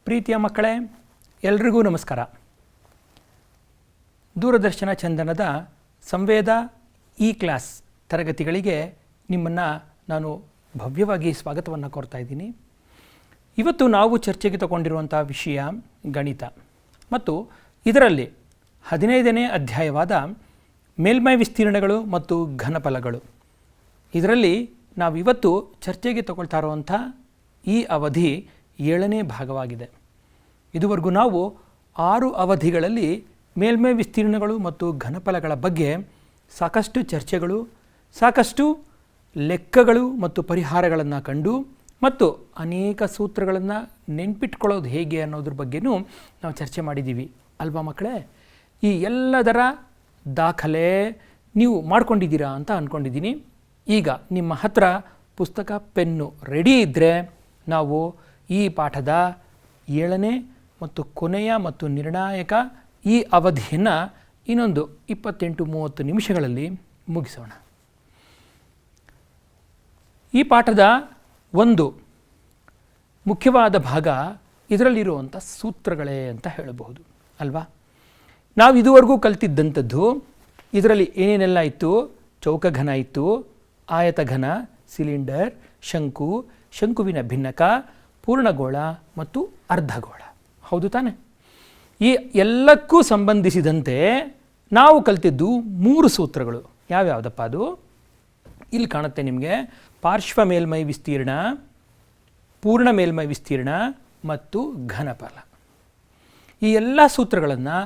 ಪ್ರೀತಿಯ ಮಕ್ಕಳೇ, ಎಲ್ರಿಗೂ ನಮಸ್ಕಾರ. ದೂರದರ್ಶನ ಚಂದನದ ಸಂವೇದ ಕ್ಲಾಸ್ ತರಗತಿಗಳಿಗೆ ನಿಮ್ಮನ್ನು ನಾನು ಭವ್ಯವಾಗಿ ಸ್ವಾಗತವನ್ನು ಕೋರ್ತಾ ಇದ್ದೀನಿ. ಇವತ್ತು ನಾವು ಚರ್ಚೆಗೆ ತಗೊಂಡಿರುವಂಥ ವಿಷಯ ಗಣಿತ ಮತ್ತು ಇದರಲ್ಲಿ 15ನೇ ಅಧ್ಯಾಯವಾದ ಮೇಲ್ಮೈ ವಿಸ್ತೀರ್ಣಗಳು ಮತ್ತು ಘನಫಲಗಳು. ಇದರಲ್ಲಿ ನಾವು ಇವತ್ತು ಚರ್ಚೆಗೆ ತಗೊಳ್ತಾ ಇರುವಂಥ ಈ ಅವಧಿ 7ನೇ ಭಾಗವಾಗಿದೆ. ಇದುವರೆಗೂ ನಾವು 6 ಅವಧಿಗಳಲ್ಲಿ ಮೇಲ್ಮೈ ವಿಸ್ತೀರ್ಣಗಳು ಮತ್ತು ಘನಫಲಗಳ ಬಗ್ಗೆ ಸಾಕಷ್ಟು ಚರ್ಚೆಗಳು, ಸಾಕಷ್ಟು ಲೆಕ್ಕಗಳು ಮತ್ತು ಪರಿಹಾರಗಳನ್ನು ಕಂಡು ಮತ್ತು ಅನೇಕ ಸೂತ್ರಗಳನ್ನು ನೆನ್ಪಿಟ್ಕೊಳ್ಳೋದು ಹೇಗೆ ಅನ್ನೋದ್ರ ಬಗ್ಗೆನೂ ನಾವು ಚರ್ಚೆ ಮಾಡಿದ್ದೀವಿ ಅಲ್ವಾ ಮಕ್ಕಳೇ? ಈ ಎಲ್ಲದರ ದಾಖಲೆ ನೀವು ಮಾಡ್ಕೊಂಡಿದ್ದೀರಾ ಅಂತ ಅಂದ್ಕೊಂಡಿದ್ದೀನಿ. ಈಗ ನಿಮ್ಮ ಹತ್ರ ಪುಸ್ತಕ ಪೆನ್ನು ರೆಡಿ ಇದ್ದರೆ ನಾವು ಈ ಪಾಠದ 7ನೇ ಮತ್ತು ಕೊನೆಯ ಮತ್ತು ನಿರ್ಣಾಯಕ ಈ ಅವಧಿಯನ್ನು ಇನ್ನೊಂದು 28-30 ನಿಮಿಷಗಳಲ್ಲಿ ಮುಗಿಸೋಣ. ಈ ಪಾಠದ ಒಂದು ಮುಖ್ಯವಾದ ಭಾಗ ಇದರಲ್ಲಿರುವಂಥ ಸೂತ್ರಗಳೇ ಅಂತ ಹೇಳಬಹುದು ಅಲ್ವಾ? ನಾವು ಇದುವರೆಗೂ ಕಲ್ತಿದ್ದಂಥದ್ದು ಇದರಲ್ಲಿ ಏನೇನೆಲ್ಲ ಇತ್ತು? ಚೌಕಘನ ಇತ್ತು, ಆಯತಘನ, ಸಿಲಿಂಡರ್, ಶಂಕು, ಶಂಕುವಿನ ಭಿನ್ನಕ, ಪೂರ್ಣಗೋಳ ಮತ್ತು ಅರ್ಧಗೋಳ. ಹೌದು ತಾನೆ? ಈ ಎಲ್ಲಕ್ಕೂ ಸಂಬಂಧಿಸಿದಂತೆ ನಾವು ಕಲ್ತಿದ್ದು 3 ಸೂತ್ರಗಳು. ಯಾವ್ಯಾವುದಪ್ಪ ಅದು? ಇಲ್ಲಿ ಕಾಣುತ್ತೆ ನಿಮಗೆ. ಪಾರ್ಶ್ವ ಮೇಲ್ಮೈ ವಿಸ್ತೀರ್ಣ, ಪೂರ್ಣ ಮೇಲ್ಮೈ ವಿಸ್ತೀರ್ಣ ಮತ್ತು ಘನಫಲ. ಈ ಎಲ್ಲ ಸೂತ್ರಗಳನ್ನು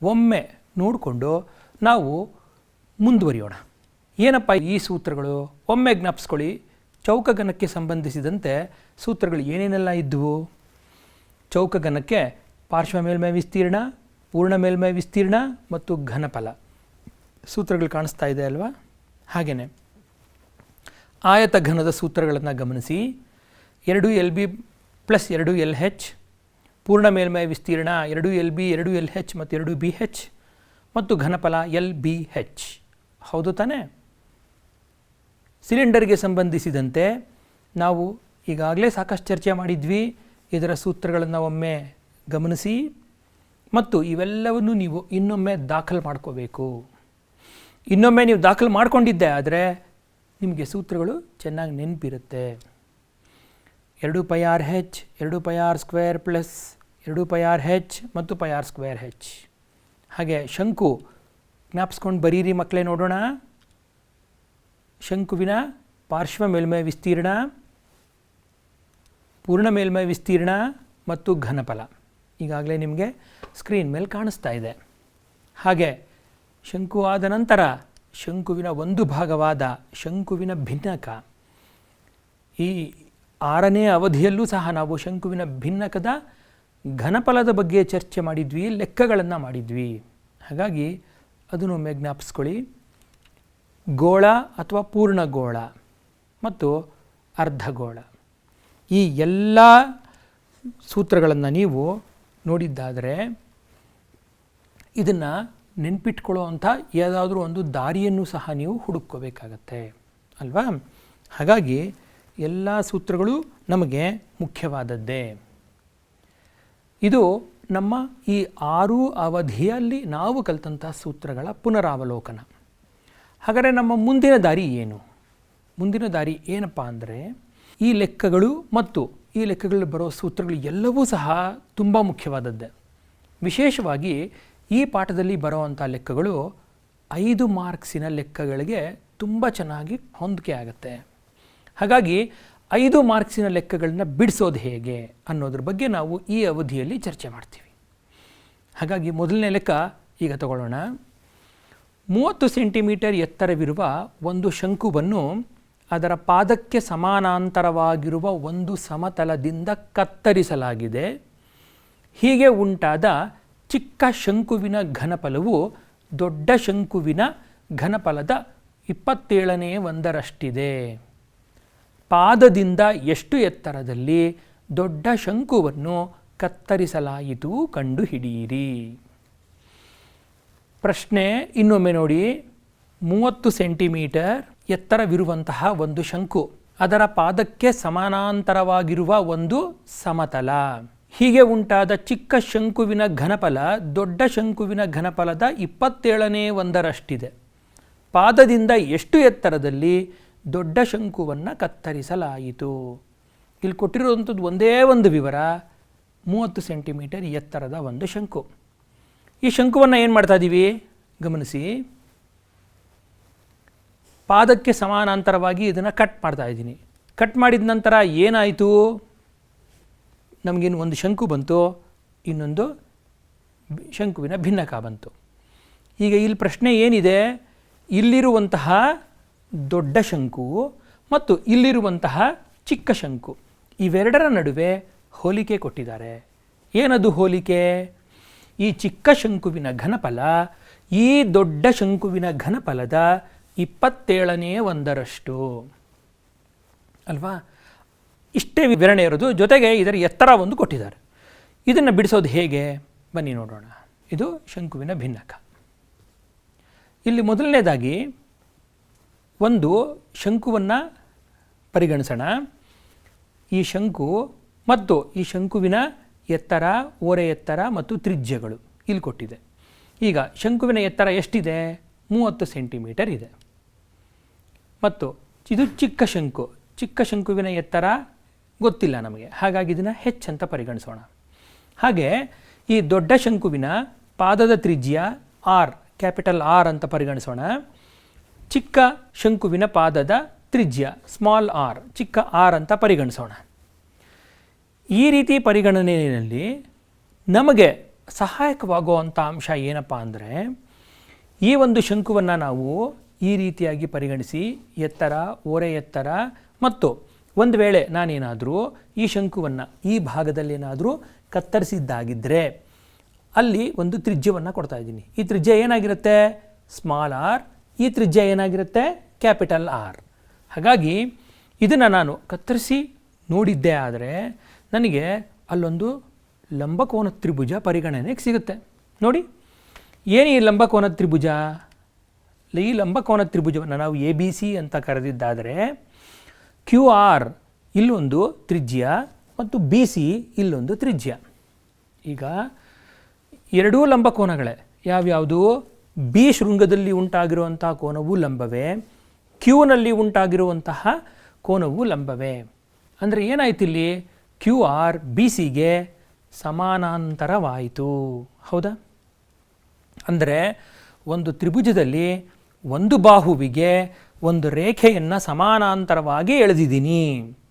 ಒಮ್ಮೆ ನೋಡಿಕೊಂಡು ನಾವು ಮುಂದುವರಿಯೋಣ. ಏನಪ್ಪ ಈ ಸೂತ್ರಗಳು? ಒಮ್ಮೆ ಜ್ಞಾಪಿಸ್ಕೊಳ್ಳಿ. ಚೌಕಘನಕ್ಕೆ ಸಂಬಂಧಿಸಿದಂತೆ ಸೂತ್ರಗಳು ಏನೇನೆಲ್ಲ ಇದ್ದವು? ಚೌಕಘನಕ್ಕೆ ಪಾರ್ಶ್ವ ಮೇಲ್ಮೈ ವಿಸ್ತೀರ್ಣ, ಪೂರ್ಣ ಮೇಲ್ಮೈ ವಿಸ್ತೀರ್ಣ ಮತ್ತು ಘನಫಲ ಸೂತ್ರಗಳು ಕಾಣಿಸ್ತಾ ಇದೆ ಅಲ್ವಾ? ಹಾಗೆಯೇ ಆಯತಘನದ ಸೂತ್ರಗಳನ್ನು ಗಮನಿಸಿ. 2LB + 2LH, ಪೂರ್ಣ ಮೇಲ್ಮೈ ವಿಸ್ತೀರ್ಣ 2LB, 2LH ಮತ್ತು 2BH ಮತ್ತು ಘನಫಲ LBH. ಹೌದು ತಾನೇ? ಸಿಲಿಂಡರ್ಗೆ ಸಂಬಂಧಿಸಿದಂತೆ ನಾವು ಈಗಾಗಲೇ ಸಾಕಷ್ಟು ಚರ್ಚೆ ಮಾಡಿದ್ವಿ. ಇದರ ಸೂತ್ರಗಳನ್ನು ಒಮ್ಮೆ ಗಮನಿಸಿ ಮತ್ತು ಇವೆಲ್ಲವನ್ನು ನೀವು ಇನ್ನೊಮ್ಮೆ ದಾಖಲು ಮಾಡ್ಕೋಬೇಕು. ಇನ್ನೊಮ್ಮೆ ನೀವು ದಾಖಲು ಮಾಡ್ಕೊಂಡಿದ್ದೆ ಆದರೆ ನಿಮಗೆ ಸೂತ್ರಗಳು ಚೆನ್ನಾಗಿ ನೆನಪಿರುತ್ತೆ. 2πrh, 2πr² + 2πrh ಮತ್ತು πr²h. ಹಾಗೆ ಶಂಕು ಜ್ಞಾಪಿಸ್ಕೊಂಡು ಬರೀರಿ ಮಕ್ಕಳೇ, ನೋಡೋಣ. ಶಂಕುವಿನ ಪಾರ್ಶ್ವ ಮೇಲ್ಮೈ ವಿಸ್ತೀರ್ಣ, ಪೂರ್ಣ ಮೇಲ್ಮೈ ವಿಸ್ತೀರ್ಣ ಮತ್ತು ಘನಫಲ ಈಗಾಗಲೇ ನಿಮಗೆ ಸ್ಕ್ರೀನ್ ಮೇಲೆ ಕಾಣಿಸ್ತಾ ಇದೆ. ಹಾಗೆ ಶಂಕು ಆದ ನಂತರ ಶಂಕುವಿನ ಒಂದು ಭಾಗವಾದ ಶಂಕುವಿನ ಭಿನ್ನಕ. ಈ 6ನೇ ಅವಧಿಯಲ್ಲೂ ಸಹ ನಾವು ಶಂಕುವಿನ ಭಿನ್ನಕದ ಘನಫಲದ ಬಗ್ಗೆ ಚರ್ಚೆ ಮಾಡಿದ್ವಿ, ಲೆಕ್ಕಗಳನ್ನು ಮಾಡಿದ್ವಿ. ಹಾಗಾಗಿ ಅದನ್ನೊಮ್ಮೆ ಜ್ಞಾಪಿಸ್ಕೊಳ್ಳಿ. ಗೋಳ ಅಥವಾ ಪೂರ್ಣಗೋಳ ಮತ್ತು ಅರ್ಧಗೋಳ, ಈ ಎಲ್ಲ ಸೂತ್ರಗಳನ್ನು ನೀವು ನೋಡಿದ್ದಾದರೆ ಇದನ್ನು ನೆನ್ಪಿಟ್ಕೊಳ್ಳೋ ಅಂಥ ಯಾವುದಾದ್ರೂ ಒಂದು ದಾರಿಯನ್ನು ಸಹ ನೀವು ಹುಡುಕೋಬೇಕಾಗತ್ತೆ ಅಲ್ವಾ? ಹಾಗಾಗಿ ಎಲ್ಲ ಸೂತ್ರಗಳು ನಮಗೆ ಮುಖ್ಯವಾದದ್ದೇ. ಇದು ನಮ್ಮ ಈ 6 ಅವಧಿಯಲ್ಲಿ ನಾವು ಕಲಿತಂಥ ಸೂತ್ರಗಳ ಪುನರಾವಲೋಕನ. ಹಾಗಾದರೆ ನಮ್ಮ ಮುಂದಿನ ದಾರಿ ಏನು? ಮುಂದಿನ ದಾರಿ ಏನಪ್ಪ ಅಂದರೆ ಈ ಲೆಕ್ಕಗಳು ಮತ್ತು ಈ ಲೆಕ್ಕಗಳಲ್ಲಿ ಬರೋ ಸೂತ್ರಗಳು ಎಲ್ಲವೂ ಸಹ ತುಂಬ ಮುಖ್ಯವಾದದ್ದೇ. ವಿಶೇಷವಾಗಿ ಈ ಪಾಠದಲ್ಲಿ ಬರೋವಂಥ ಲೆಕ್ಕಗಳು 5 ಮಾರ್ಕ್ಸಿನ ಲೆಕ್ಕಗಳಿಗೆ ತುಂಬ ಚೆನ್ನಾಗಿ ಹೊಂದಿಕೆ ಆಗುತ್ತೆ. ಹಾಗಾಗಿ 5 ಮಾರ್ಕ್ಸಿನ ಲೆಕ್ಕಗಳನ್ನ ಬಿಡಿಸೋದು ಹೇಗೆ ಅನ್ನೋದ್ರ ಬಗ್ಗೆ ನಾವು ಈ ಅವಧಿಯಲ್ಲಿ ಚರ್ಚೆ ಮಾಡ್ತೀವಿ. ಹಾಗಾಗಿ ಮೊದಲನೇ ಲೆಕ್ಕ ಈಗ ತಗೊಳ್ಳೋಣ. 30 ಸೆಂಟಿಮೀಟರ್ ಎತ್ತರವಿರುವ ಒಂದು ಶಂಕುವನ್ನು ಅದರ ಪಾದಕ್ಕೆ ಸಮಾನಾಂತರವಾಗಿರುವ ಒಂದು ಸಮತಲದಿಂದ ಕತ್ತರಿಸಲಾಗಿದೆ. ಹೀಗೆ ಉಂಟಾದ ಚಿಕ್ಕ ಶಂಕುವಿನ ಘನಫಲವು ದೊಡ್ಡ ಶಂಕುವಿನ ಘನಫಲದ 27/1 ಪಾದದಿಂದ ಎಷ್ಟು ಎತ್ತರದಲ್ಲಿ ದೊಡ್ಡ ಶಂಕುವನ್ನು ಕತ್ತರಿಸಲಾಯಿತು ಕಂಡುಹಿಡಿಯಿರಿ. ಪ್ರಶ್ನೆ ಇನ್ನೊಮ್ಮೆ ನೋಡಿ. 30 ಸೆಂಟಿಮೀಟರ್ ಎತ್ತರವಿರುವಂತಹ ಒಂದು ಶಂಕು, ಅದರ ಪಾದಕ್ಕೆ ಸಮಾನಾಂತರವಾಗಿರುವ ಒಂದು ಸಮತಲ. ಹೀಗೆ ಉಂಟಾದ ಚಿಕ್ಕ ಶಂಕುವಿನ ಘನಫಲ ದೊಡ್ಡ ಶಂಕುವಿನ ಘನಫಲದ 27/1 ಪಾದದಿಂದ ಎಷ್ಟು ಎತ್ತರದಲ್ಲಿ ದೊಡ್ಡ ಶಂಕುವನ್ನು ಕತ್ತರಿಸಲಾಯಿತು. ಇಲ್ಲಿ ಕೊಟ್ಟಿರುವಂಥದ್ದು ಒಂದೇ ಒಂದು ವಿವರ, 30 ಸೆಂಟಿಮೀಟರ್ ಎತ್ತರದ ಒಂದು ಶಂಕು. ಈ ಶಂಕುವನ್ನು ಏನು ಮಾಡ್ತಾ ಇದ್ದೀವಿ ಗಮನಿಸಿ. ಪಾದಕ್ಕೆ ಸಮಾನಾಂತರವಾಗಿ ಇದನ್ನು ಕಟ್ ಮಾಡ್ತಾ ಇದ್ದೀನಿ. ಕಟ್ ಮಾಡಿದ ನಂತರ ಏನಾಯಿತು, ನಮಗೇನು ಒಂದು ಶಂಕು ಬಂತು, ಇನ್ನೊಂದು ಶಂಕುವಿನ ಭಿನ್ನಕ ಬಂತು. ಈಗ ಇಲ್ಲಿ ಪ್ರಶ್ನೆ ಏನಿದೆ, ಇಲ್ಲಿರುವಂತಹ ದೊಡ್ಡ ಶಂಕು ಮತ್ತು ಇಲ್ಲಿರುವಂತಹ ಚಿಕ್ಕ ಶಂಕು ಇವೆರಡರ ನಡುವೆ ಹೋಲಿಕೆ ಕೊಟ್ಟಿದ್ದಾರೆ. ಏನದು ಹೋಲಿಕೆ? ಈ ಚಿಕ್ಕ ಶಂಕುವಿನ ಘನಫಲ ಈ ದೊಡ್ಡ ಶಂಕುವಿನ ಘನಫಲದ 27/1 ಅಲ್ವಾ? ಇಷ್ಟೇ ವಿವರಣೆ ಇರೋದು. ಜೊತೆಗೆ ಇದರ ಎತ್ತರ ಒಂದು ಕೊಟ್ಟಿದ್ದಾರೆ. ಇದನ್ನು ಬಿಡಿಸೋದು ಹೇಗೆ ಬನ್ನಿ ನೋಡೋಣ. ಇದು ಶಂಕುವಿನ ಭಿನ್ನಕ. ಇಲ್ಲಿ ಮೊದಲನೇದಾಗಿ ಒಂದು ಶಂಕುವನ್ನು ಪರಿಗಣಿಸೋಣ. ಈ ಶಂಕು ಮತ್ತು ಈ ಶಂಕುವಿನ ಎತ್ತರ, ಓರೆ ಎತ್ತರ ಮತ್ತು ತ್ರಿಜ್ಯಗಳು ಇಲ್ಲಿ ಕೊಟ್ಟಿದೆ. ಈಗ ಶಂಕುವಿನ ಎತ್ತರ ಎಷ್ಟಿದೆ? 30 ಸೆಂಟಿಮೀಟರ್ ಇದೆ. ಮತ್ತು ಇದು ಚಿಕ್ಕ ಶಂಕು. ಚಿಕ್ಕ ಶಂಕುವಿನ ಎತ್ತರ ಗೊತ್ತಿಲ್ಲ ನಮಗೆ, ಹಾಗಾಗಿ ಇದನ್ನು ಹೆಚ್ಚಂತ ಪರಿಗಣಿಸೋಣ. ಹಾಗೆ ಈ ದೊಡ್ಡ ಶಂಕುವಿನ ಪಾದದ ತ್ರಿಜ್ಯ ಆರ್, ಕ್ಯಾಪಿಟಲ್ ಆರ್ ಅಂತ ಪರಿಗಣಿಸೋಣ. ಚಿಕ್ಕ ಶಂಕುವಿನ ಪಾದದ ತ್ರಿಜ್ಯ ಸ್ಮಾಲ್ ಆರ್, ಚಿಕ್ಕ ಆರ್ ಅಂತ ಪರಿಗಣಿಸೋಣ. ಈ ರೀತಿ ಪರಿಗಣನೆಯಲ್ಲಿ ನಮಗೆ ಸಹಾಯಕವಾಗುವಂಥ ಅಂಶ ಏನಪ್ಪ ಅಂದರೆ, ಈ ಒಂದು ಶಂಕುವನ್ನು ನಾವು ಈ ರೀತಿಯಾಗಿ ಪರಿಗಣಿಸಿ ಎತ್ತರ, ಓರೆ ಎತ್ತರ ಮತ್ತು ಒಂದು ವೇಳೆ ನಾನೇನಾದರೂ ಈ ಶಂಕುವನ್ನು ಈ ಭಾಗದಲ್ಲೇನಾದರೂ ಕತ್ತರಿಸಿದ್ದಾಗಿದ್ದರೆ ಅಲ್ಲಿ ಒಂದು ತ್ರಿಜ್ಯವನ್ನು ಕೊಡ್ತಾ ಇದ್ದೀನಿ. ಈ ತ್ರಿಜ್ಯ ಏನಾಗಿರುತ್ತೆ? Small R. ಈ ತ್ರಿಜ್ಯ ಏನಾಗಿರುತ್ತೆ? Capital R. ಹಾಗಾಗಿ ಇದನ್ನು ನಾನು ಕತ್ತರಿಸಿ ನೋಡಿದ್ದೆ ಆದರೆ ನನಗೆ ಅಲ್ಲೊಂದು ಲಂಬಕೋನ ತ್ರಿಭುಜ ಪರಿಗಣನೆಗೆ ಸಿಗುತ್ತೆ. ನೋಡಿ, ಏನು ಈ ಲಂಬಕೋನ ತ್ರಿಭುಜ? ಈ ಲಂಬಕೋನ ತ್ರಿಭುಜವನ್ನು ನಾವು ABC ಅಂತ ಕರೆದಿದ್ದಾದರೆ QR ಇಲ್ಲೊಂದು ತ್ರಿಜ್ಯ ಮತ್ತು BC ಇಲ್ಲೊಂದು ತ್ರಿಜ್ಯ. ಈಗ ಎರಡೂ ಲಂಬಕೋನಗಳೇ. ಯಾವ್ಯಾವುದು? B ಶೃಂಗದಲ್ಲಿ ಉಂಟಾಗಿರುವಂಥ ಕೋನವು ಲಂಬವೇ, Qನಲ್ಲಿ ಉಂಟಾಗಿರುವಂತಹ ಕೋನವು ಲಂಬವೇ. ಅಂದರೆ ಏನಾಯ್ತು ಇಲ್ಲಿ? QR BCಗೆ ಸಮಾನಾಂತರವಾಯಿತು. ಹೌದಾ? ಅಂದರೆ ಒಂದು ತ್ರಿಭುಜದಲ್ಲಿ ಒಂದು ಬಾಹುವಿಗೆ ಒಂದು ರೇಖೆಯನ್ನು ಸಮಾನಾಂತರವಾಗಿ ಎಳೆದಿದ್ದೀನಿ.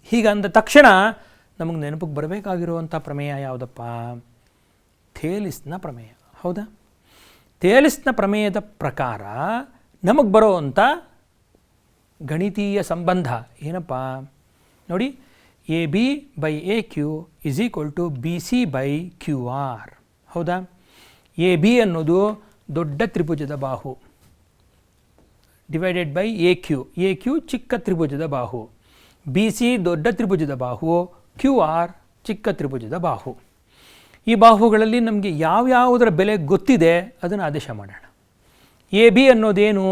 ಹೀಗಂದ ತಕ್ಷಣ ನಮಗೆ ನೆನಪಿಗೆ ಬರಬೇಕಾಗಿರುವಂಥ ಪ್ರಮೇಯ ಯಾವುದಪ್ಪ? ಥೇಲಿಸ್ನ ಪ್ರಮೇಯ. ಹೌದಾ? ಥೇಲಿಸ್ನ ಪ್ರಮೇಯದ ಪ್ರಕಾರ ನಮಗೆ ಬರೋವಂಥ ಗಣಿತೀಯ ಸಂಬಂಧ ಏನಪ್ಪ ನೋಡಿ, AB/AQ = BC/QR. ಹೌದಾ? AB ಅನ್ನೋದು ದೊಡ್ಡ ತ್ರಿಭುಜದ ಬಾಹು ಡಿವೈಡೆಡ್ ಬೈ AQ ಚಿಕ್ಕ ತ್ರಿಭುಜದ ಬಾಹು, BC ದೊಡ್ಡ ತ್ರಿಭುಜದ ಬಾಹು, QR ಚಿಕ್ಕ ತ್ರಿಭುಜದ ಬಾಹು. ಈ ಬಾಹುಗಳಲ್ಲಿ ನಮಗೆ ಯಾವ್ಯಾವುದರ ಬೆಲೆ ಗೊತ್ತಿದೆ ಅದನ್ನು ಆದೇಶ ಮಾಡೋಣ. AB ಅನ್ನೋದೇನು?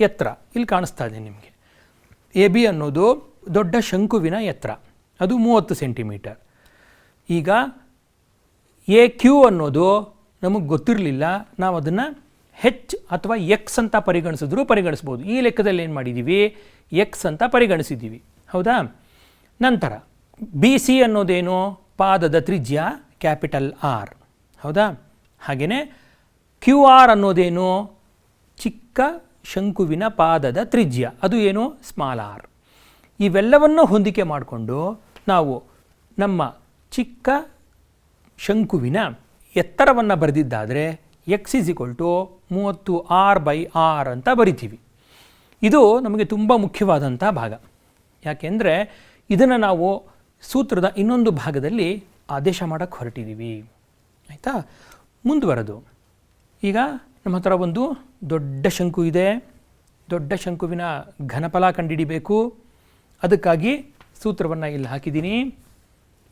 ಎತ್ತರ. ಇಲ್ಲಿ ಕಾಣಿಸ್ತಾ ಇದೆ ನಿಮಗೆ. AB ಅನ್ನೋದು ದೊಡ್ಡ ಶಂಕುವಿನ ಎತ್ತರ, ಅದು 30 ಸೆಂಟಿಮೀಟರ್. ಈಗ AQ ಅನ್ನೋದು ನಮಗೆ ಗೊತ್ತಿರಲಿಲ್ಲ, ನಾವು ಅದನ್ನು H ಅಥವಾ X ಅಂತ ಪರಿಗಣಿಸ್ಬೋದು. ಈ ಲೆಕ್ಕದಲ್ಲಿ ಏನು ಮಾಡಿದ್ದೀವಿ? X ಅಂತ ಪರಿಗಣಿಸಿದ್ದೀವಿ. ಹೌದಾ? ನಂತರ BC ಅನ್ನೋದೇನು? ಪಾದದ ತ್ರಿಜ್ಯ ಕ್ಯಾಪಿಟಲ್ ಆರ್. ಹೌದಾ? ಹಾಗೆಯೇ QR ಅನ್ನೋದೇನು? ಚಿಕ್ಕ ಶಂಕುವಿನ ಪಾದದ ತ್ರಿಜ್ಯ, ಅದು ಏನು? Small R. ಇವೆಲ್ಲವನ್ನು ಹೊಂದಿಕೆ ಮಾಡಿಕೊಂಡು ನಾವು ನಮ್ಮ ಚಿಕ್ಕ ಶಂಕುವಿನ ಎತ್ತರವನ್ನು ಬರೆದಿದ್ದಾದರೆ X = 30R/R ಅಂತ ಬರಿತೀವಿ. ಇದು ನಮಗೆ ತುಂಬ ಮುಖ್ಯವಾದಂಥ ಭಾಗ. ಯಾಕೆಂದರೆ ಇದನ್ನು ನಾವು ಸೂತ್ರದ ಇನ್ನೊಂದು ಭಾಗದಲ್ಲಿ ಆದೇಶ ಮಾಡೋಕ್ಕೆ ಹೊರಟಿದ್ದೀವಿ. ಆಯಿತಾ? ಮುಂದುವರೆದು ಈಗ ನಮ್ಮ ಹತ್ರ ಒಂದು ದೊಡ್ಡ ಶಂಕು ಇದೆ. ದೊಡ್ಡ ಶಂಕುವಿನ ಘನಫಲ ಕಂಡುಹಿಡಿಬೇಕು. ಅದಕ್ಕಾಗಿ ಸೂತ್ರವನ್ನು ಇಲ್ಲಿ ಹಾಕಿದ್ದೀನಿ.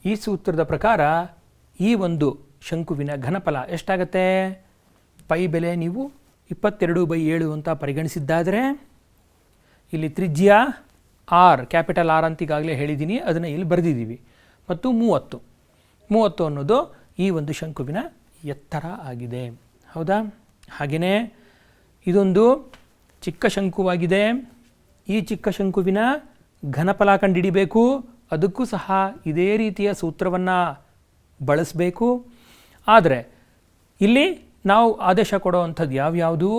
ಈ ಸೂತ್ರದ ಪ್ರಕಾರ ಈ ಒಂದು ಶಂಕುವಿನ ಘನಫಲ ಎಷ್ಟಾಗತ್ತೆ? ಪೈ ಬೆಲೆ ನೀವು 22/7 ಅಂತ ಪರಿಗಣಿಸಿದ್ದಾದರೆ ಇಲ್ಲಿ ತ್ರಿಜ್ಯ ಆರ್, ಕ್ಯಾಪಿಟಲ್ ಆರ್ ಅಂತ ಈಗಾಗಲೇ ಹೇಳಿದ್ದೀನಿ, ಅದನ್ನು ಇಲ್ಲಿ ಬರೆದಿದ್ದೀವಿ. ಮತ್ತು 30 30 ಅನ್ನೋದು ಈ ಒಂದು ಶಂಕುವಿನ ಎತ್ತರ ಆಗಿದೆ. ಹೌದಾ? ಹಾಗೆಯೇ ಇದೊಂದು ಚಿಕ್ಕ ಶಂಕುವಾಗಿದೆ. ಈ ಚಿಕ್ಕ ಶಂಕುವಿನ ಘನಫಲ ಕಂಡುಹಿಡಿಬೇಕು. ಅದಕ್ಕೂ ಸಹ ಇದೇ ರೀತಿಯ ಸೂತ್ರವನ್ನು ಬಳಸಬೇಕು. ಆದರೆ ಇಲ್ಲಿ ನಾವು ಆದೇಶ ಕೊಡುವಂಥದ್ದು ಯಾವ್ಯಾವುದು?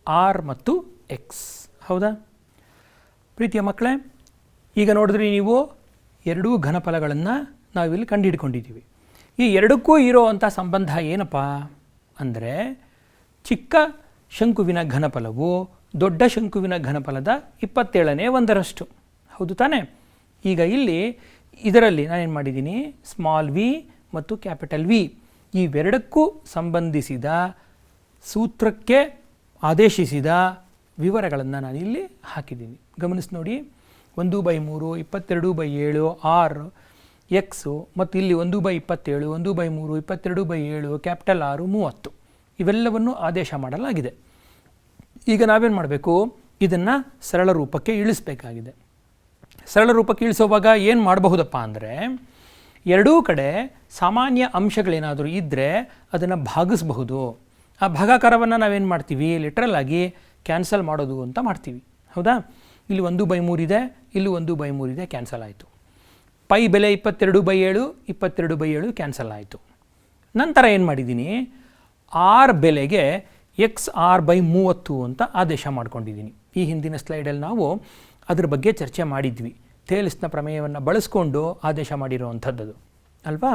ಆರ್ ಮತ್ತು ಎಕ್ಸ್. ಹೌದಾ? ಪ್ರೀತಿಯ ಮಕ್ಕಳೇ, ಈಗ ನೋಡಿದ್ರಿ ನೀವು ಎರಡೂ ಘನಫಲಗಳನ್ನು ನಾವಿಲ್ಲಿ ಕಂಡುಹಿಡ್ಕೊಂಡಿದ್ದೀವಿ. ಈ ಎರಡಕ್ಕೂ ಇರೋವಂಥ ಸಂಬಂಧ ಏನಪ್ಪ ಅಂದರೆ, ಚಿಕ್ಕ ಶಂಕುವಿನ ಘನಫಲವು ದೊಡ್ಡ ಶಂಕುವಿನ ಘನಫಲದ 27ನೇ ಒಂದರಷ್ಟು. ಹೌದು ತಾನೇ? ಈಗ ಇಲ್ಲಿ ಇದರಲ್ಲಿ ನಾನೇನು ಮಾಡಿದ್ದೀನಿ, ಸ್ಮಾಲ್ ವಿ ಮತ್ತು ಕ್ಯಾಪಿಟಲ್ ವಿ ಇವೆರಡಕ್ಕೂ ಸಂಬಂಧಿಸಿದ ಸೂತ್ರಕ್ಕೆ ಆದೇಶಿಸಿದ ವಿವರಗಳನ್ನು ನಾನಿಲ್ಲಿ ಹಾಕಿದ್ದೀನಿ. ಗಮನಿಸಿ ನೋಡಿ. 1/3, 22/7, ಆರ್ ಎಕ್ಸು ಮತ್ತು ಇಲ್ಲಿ 1/27, 1/3, 22/7, ಕ್ಯಾಪಿಟಲ್ ಆರು 30 ಇವೆಲ್ಲವನ್ನು ಆದೇಶ ಮಾಡಲಾಗಿದೆ. ಈಗ ನಾವೇನು ಮಾಡಬೇಕು? ಇದನ್ನು ಸರಳ ರೂಪಕ್ಕೆ ಇಳಿಸಬೇಕಾಗಿದೆ. ಸರಳ ರೂಪಕ್ಕೆ ಇಳಿಸುವಾಗ ಏನು ಮಾಡಬಹುದಪ್ಪ ಅಂದರೆ, ಎರಡೂ ಕಡೆ ಸಾಮಾನ್ಯ ಅಂಶಗಳೇನಾದರೂ ಇದ್ದರೆ ಅದನ್ನು ಭಾಗಿಸಬಹುದು. ಆ ಭಾಗಾಕಾರವನ್ನು ನಾವೇನು ಮಾಡ್ತೀವಿ? ಲಿಟ್ರಲ್ ಆಗಿ ಕ್ಯಾನ್ಸಲ್ ಮಾಡೋದು ಅಂತ ಮಾಡ್ತೀವಿ. ಹೌದಾ? ಇಲ್ಲಿ 1/3 ಇದೆ, ಇಲ್ಲಿ 1/3 ಇದೆ, ಕ್ಯಾನ್ಸಲ್ ಆಯಿತು. ಪೈ ಬೆಲೆ 22/7, 22/7 ಕ್ಯಾನ್ಸಲ್ ಆಯಿತು. ನಂತರ ಏನು ಮಾಡಿದ್ದೀನಿ? ಆರ್ ಬೆಲೆಗೆ XR/30 ಅಂತ ಆದೇಶ ಮಾಡ್ಕೊಂಡಿದ್ದೀನಿ. ಈ ಹಿಂದಿನ ಸ್ಲೈಡಲ್ಲಿ ನಾವು ಅದ್ರ ಬಗ್ಗೆ ಚರ್ಚೆ ಮಾಡಿದ್ವಿ. ಥೇಲ್ಸ್ನ ಪ್ರಮೇಯವನ್ನು ಬಳಸ್ಕೊಂಡು ಆದೇಶ ಮಾಡಿರುವಂಥದ್ದು ಅಲ್ವಾ?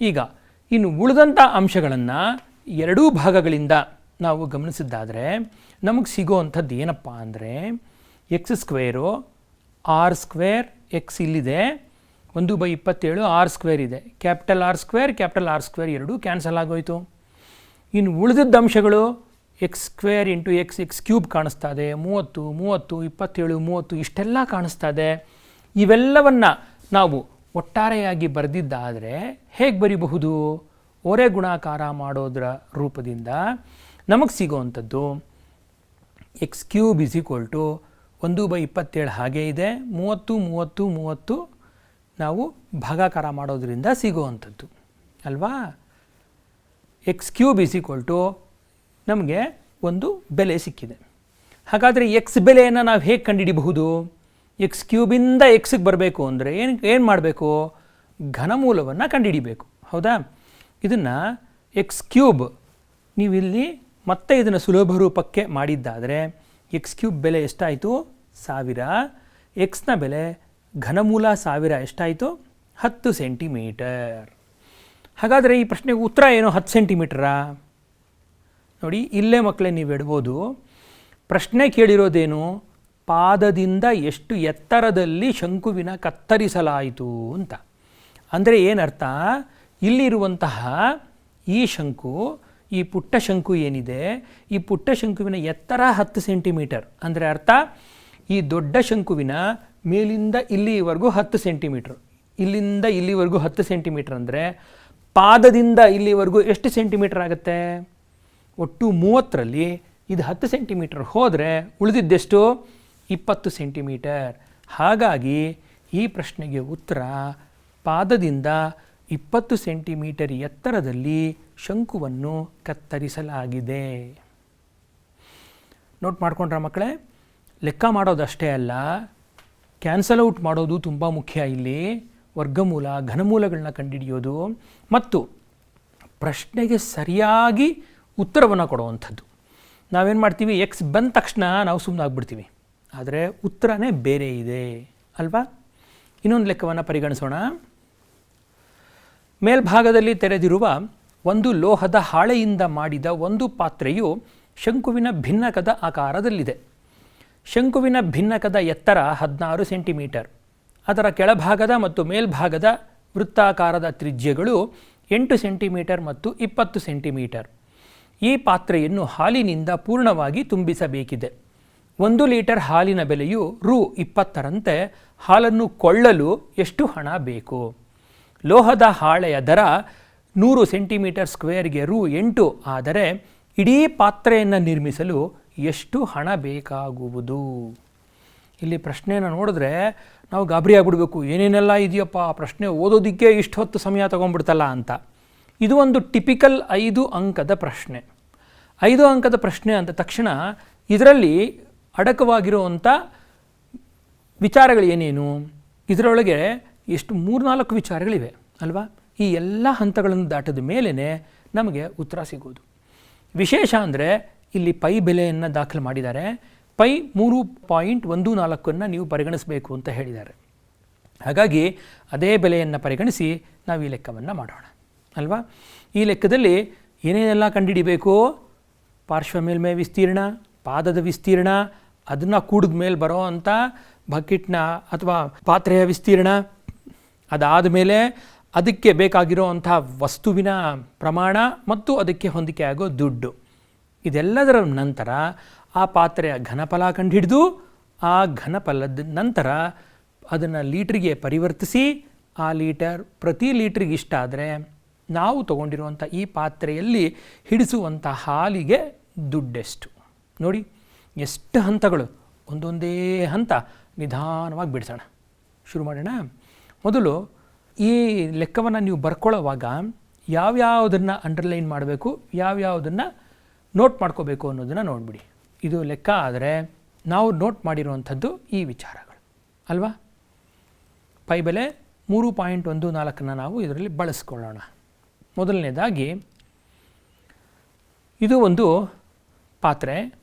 ಈಗ ಇನ್ನು ಉಳಿದಂಥ ಅಂಶಗಳನ್ನು ಎರಡೂ ಭಾಗಗಳಿಂದ ನಾವು ಗಮನಿಸಿದ್ದಾದರೆ ನಮಗೆ ಸಿಗೋವಂಥದ್ದು ಏನಪ್ಪ ಅಂದರೆ, x², r², x ಇಲ್ಲಿದೆ, 1/27 r² ಇದೆ, ಕ್ಯಾಪಿಟಲ್ R² ಕ್ಯಾಪಿಟಲ್ R² ಎರಡೂ ಕ್ಯಾನ್ಸಲ್ ಆಗೋಯಿತು. ಇನ್ನು ಉಳಿದಿದ್ದ ಅಂಶಗಳು x² × x, x³ ಕಾಣಿಸ್ತಾ ಇದೆ, 30, 30, 27, 30 ಇಷ್ಟೆಲ್ಲ ಕಾಣಿಸ್ತಾ ಇದೆ. ಇವೆಲ್ಲವನ್ನು ನಾವು ಒಟ್ಟಾರೆಯಾಗಿ ಬರೆದಿದ್ದಾದರೆ ಹೇಗೆ ಬರೀಬಹುದು? ಒರೆ ಗುಣಾಕಾರ ಮಾಡೋದರ ರೂಪದಿಂದ ನಮಗೆ ಸಿಗೋವಂಥದ್ದು x³ = 1/27 ಹಾಗೇ ಇದೆ, 30, 30, 30 ನಾವು ಭಾಗಾಕಾರ ಮಾಡೋದ್ರಿಂದ ಸಿಗುವಂಥದ್ದು ಅಲ್ವಾ? x³ ನಮಗೆ ಒಂದು ಬೆಲೆ ಸಿಕ್ಕಿದೆ. ಹಾಗಾದರೆ ಎಕ್ಸ್ ಬೆಲೆಯನ್ನು ನಾವು ಹೇಗೆ ಕಂಡುಹಿಡಿಬಹುದು? x³ ಎಕ್ಸ್ಗೆ ಬರಬೇಕು ಅಂದರೆ ಏನು ಮಾಡಬೇಕು? ಘನಮೂಲವನ್ನು ಕಂಡುಹಿಡಿಬೇಕು. ಹೌದಾ? ಇದನ್ನು x³ ನೀವಿಲ್ಲಿ ಮತ್ತೆ ಇದನ್ನು ಸುಲಭ ರೂಪಕ್ಕೆ ಮಾಡಿದ್ದಾದರೆ x³ ಬೆಲೆ ಎಷ್ಟಾಯಿತು? 1000. ಎಕ್ಸ್ನ ಬೆಲೆ ಘನಮೂಲ 1000 ಎಷ್ಟಾಯಿತು? 10 ಸೆಂಟಿಮೀಟರ್. ಹಾಗಾದರೆ ಈ ಪ್ರಶ್ನೆಗೆ ಉತ್ತರ ಏನು? 10 ಸೆಂಟಿಮೀಟರಾ? ನೋಡಿ, ಇಲ್ಲೇ ಮಕ್ಕಳೇ ನೀವು ಇಡ್ಬೋದು. ಪ್ರಶ್ನೆ ಕೇಳಿರೋದೇನು? ಪಾದದಿಂದ ಎಷ್ಟು ಎತ್ತರದಲ್ಲಿ ಶಂಕುವಿನ ಕತ್ತರಿಸಲಾಯಿತು ಅಂತ. ಅಂದರೆ ಏನರ್ಥ? ಇಲ್ಲಿರುವಂತಹ ಈ ಶಂಕು, ಈ ಪುಟ್ಟ ಶಂಕು ಏನಿದೆ, ಈ ಪುಟ್ಟ ಶಂಕುವಿನ ಎತ್ತರ 10 ಸೆಂಟಿಮೀಟರ್. ಅಂದರೆ ಅರ್ಥ, ಈ ದೊಡ್ಡ ಶಂಕುವಿನ ಮೇಲಿಂದ ಇಲ್ಲಿವರೆಗೂ 10 ಸೆಂಟಿಮೀಟರ್, ಇಲ್ಲಿಂದ ಇಲ್ಲಿವರೆಗೂ 10 ಸೆಂಟಿಮೀಟರ್ ಅಂದರೆ ಪಾದದಿಂದ ಇಲ್ಲಿವರೆಗೂ ಎಷ್ಟು ಸೆಂಟಿಮೀಟರ್ ಆಗುತ್ತೆ? ಒಟ್ಟು 30ರಲ್ಲಿ ಇದು 10 ಸೆಂಟಿಮೀಟರ್ ಹೋದರೆ ಉಳಿದಿದ್ದೆಷ್ಟು? 20 ಸೆಂಟಿಮೀಟರ್. ಹಾಗಾಗಿ ಈ ಪ್ರಶ್ನೆಗೆ ಉತ್ತರ ಪಾದದಿಂದ 20 ಸೆಂಟಿಮೀಟರ್ ಎತ್ತರದಲ್ಲಿ ಶಂಕುವನ್ನು ಕತ್ತರಿಸಲಾಗಿದೆ. ನೋಟ್ ಮಾಡ್ಕೊಂಡ್ರ ಮಕ್ಕಳೇ? ಲೆಕ್ಕ ಮಾಡೋದಷ್ಟೇ ಅಲ್ಲ, ಕ್ಯಾನ್ಸಲ್ ಔಟ್ ಮಾಡೋದು ತುಂಬ ಮುಖ್ಯ. ಇಲ್ಲಿ ವರ್ಗಮೂಲ, ಘನಮೂಲಗಳನ್ನ ಕಂಡುಹಿಡಿಯೋದು ಮತ್ತು ಪ್ರಶ್ನೆಗೆ ಸರಿಯಾಗಿ ಉತ್ತರವನ್ನು ಕೊಡುವಂಥದ್ದು. ನಾವೇನು ಮಾಡ್ತೀವಿ? ಎಕ್ಸ್ ಬಂದ ತಕ್ಷಣ ನಾವು ಸುಮ್ಮನೆ ಆಗ್ಬಿಡ್ತೀವಿ. ಆದರೆ ಉತ್ತರನೇ ಬೇರೆ ಇದೆ ಅಲ್ವಾ? ಇನ್ನೊಂದು ಲೆಕ್ಕವನ್ನು ಪರಿಗಣಿಸೋಣ. ಮೇಲ್ಭಾಗದಲ್ಲಿ ತೆರೆದಿರುವ ಒಂದು ಲೋಹದ ಹಾಳೆಯಿಂದ ಮಾಡಿದ ಒಂದು ಪಾತ್ರೆಯು ಶಂಕುವಿನ ಭಿನ್ನಕದ ಆಕಾರದಲ್ಲಿದೆ. ಶಂಕುವಿನ ಭಿನ್ನಕದ ಎತ್ತರ 16 ಸೆಂಟಿಮೀಟರ್. ಅದರ ಕೆಳಭಾಗದ ಮತ್ತು ಮೇಲ್ಭಾಗದ ವೃತ್ತಾಕಾರದ ತ್ರಿಜ್ಯಗಳು 8 ಸೆಂಟಿಮೀಟರ್ ಮತ್ತು 20 ಸೆಂಟಿಮೀಟರ್. ಈ ಪಾತ್ರೆಯನ್ನು ಹಾಲಿನಿಂದ ಪೂರ್ಣವಾಗಿ ತುಂಬಿಸಬೇಕಿದೆ. 1 ಲೀಟರ್ ಹಾಲಿನ ಬೆಲೆಯು ರೂ. 20ರಂತೆ ಹಾಲನ್ನು ಕೊಳ್ಳಲು ಎಷ್ಟು ಹಣ ಬೇಕು? ಲೋಹದ ಹಾಳೆಯ ದರ 100 ಸೆಂಟಿಮೀಟರ್ ಸ್ಕ್ವೇರ್ಗೆ ರೂ. 8 ಆದರೆ ಇಡೀ ಪಾತ್ರೆಯನ್ನು ನಿರ್ಮಿಸಲು ಎಷ್ಟು ಹಣ ಬೇಕಾಗುವುದು? ಇಲ್ಲಿ ಪ್ರಶ್ನೆಯನ್ನು ನೋಡಿದ್ರೆ ನಾವು ಗಾಬರಿ ಆಗಿಬಿಡ್ಬೇಕು, ಏನೇನೆಲ್ಲ ಇದೆಯಪ್ಪ ಪ್ರಶ್ನೆ ಓದೋದಕ್ಕೆ ಇಷ್ಟು ಹೊತ್ತು ಸಮಯ ತೊಗೊಂಡ್ಬಿಡ್ತಲ್ಲ ಅಂತ. ಇದು ಒಂದು ಟಿಪಿಕಲ್ 5 ಅಂಕದ ಪ್ರಶ್ನೆ. 5 ಅಂಕದ ಪ್ರಶ್ನೆ ಅಂದ ತಕ್ಷಣ ಇದರಲ್ಲಿ ಅಡಕವಾಗಿರುವಂಥ ವಿಚಾರಗಳು ಏನೇನು, ಇದರೊಳಗೆ ಎಷ್ಟು 3-4 ವಿಚಾರಗಳಿವೆ ಅಲ್ವಾ. ಈ ಎಲ್ಲ ಹಂತಗಳನ್ನು ದಾಟಿದ ಮೇಲೇ ನಮಗೆ ಉತ್ತರ ಸಿಗೋದು. ವಿಶೇಷ ಅಂದರೆ ಇಲ್ಲಿ ಪೈ ಬೆಲೆಯನ್ನು ದಾಖಲು ಮಾಡಿದ್ದಾರೆ. ಪೈ 3.14 ನೀವು ಪರಿಗಣಿಸಬೇಕು ಅಂತ ಹೇಳಿದ್ದಾರೆ. ಹಾಗಾಗಿ ಅದೇ ಬೆಲೆಯನ್ನು ಪರಿಗಣಿಸಿ ನಾವು ಈ ಲೆಕ್ಕವನ್ನು ಮಾಡೋಣ ಅಲ್ವಾ. ಈ ಲೆಕ್ಕದಲ್ಲಿ ಏನೇನೆಲ್ಲ ಕಂಡುಹಿಡಿಬೇಕು, ಪಾರ್ಶ್ವ ಮೇಲ್ಮೈ ವಿಸ್ತೀರ್ಣ, ಪಾದದ ವಿಸ್ತೀರ್ಣ, ಅದನ್ನು ಕೂಡಿದ ಮೇಲೆ ಬರೋ ಅಂಥ ಬಕೆಟ್ನ ಅಥವಾ ಪಾತ್ರೆಯ ವಿಸ್ತೀರ್ಣ, ಅದಾದ ಮೇಲೆ ಅದಕ್ಕೆ ಬೇಕಾಗಿರೋ ಅಂಥ ವಸ್ತುವಿನ ಪ್ರಮಾಣ ಮತ್ತು ಅದಕ್ಕೆ ಹೊಂದಿಕೆ ಆಗೋ ದುಡ್ಡು. ಇದೆಲ್ಲದರ ನಂತರ ಆ ಪಾತ್ರೆಯ ಘನಫಲ ಕಂಡುಹಿಡಿದು ಆ ಘನಫಲದ ನಂತರ ಅದನ್ನು ಲೀಟ್ರಿಗೆ ಪರಿವರ್ತಿಸಿ ಆ ಲೀಟರ್ ಪ್ರತಿ ಲೀಟ್ರಿಗೆ ಇಷ್ಟ ಆದರೆ ನಾವು ತಗೊಂಡಿರುವಂಥ ಈ ಪಾತ್ರೆಯಲ್ಲಿ ಹಿಡಿಸುವಂಥ ಹಾಲಿಗೆ ದುಡ್ಡೆಷ್ಟು. ನೋಡಿ ಎಷ್ಟು ಹಂತಗಳು, ಒಂದೊಂದೇ ಹಂತ ನಿಧಾನವಾಗಿ ಬಿಡಿಸೋಣ. ಶುರು ಮಾಡೋಣ. ಮೊದಲು ಈ ಲೆಕ್ಕವನ್ನು ನೀವು ಬರ್ಕೊಳ್ಳೋವಾಗ ಯಾವ್ಯಾವುದನ್ನು ಅಂಡರ್ಲೈನ್ ಮಾಡಬೇಕು, ಯಾವ್ಯಾವುದನ್ನು ನೋಟ್ ಮಾಡ್ಕೋಬೇಕು ಅನ್ನೋದನ್ನು ನೋಡಿಬಿಡಿ. ಇದು ಲೆಕ್ಕ ಆದರೆ ನಾವು ನೋಟ್ ಮಾಡಿರುವಂಥದ್ದು ಈ ವಿಚಾರಗಳು ಅಲ್ವಾ. ಪೈ ಬೆಲೆ 3.14 ನಾವು ಇದರಲ್ಲಿ ಬಳಸ್ಕೊಳ್ಳೋಣ. ಮೊದಲನೇದಾಗಿ ಇದು ಒಂದು ಪಾತ್ರೆ,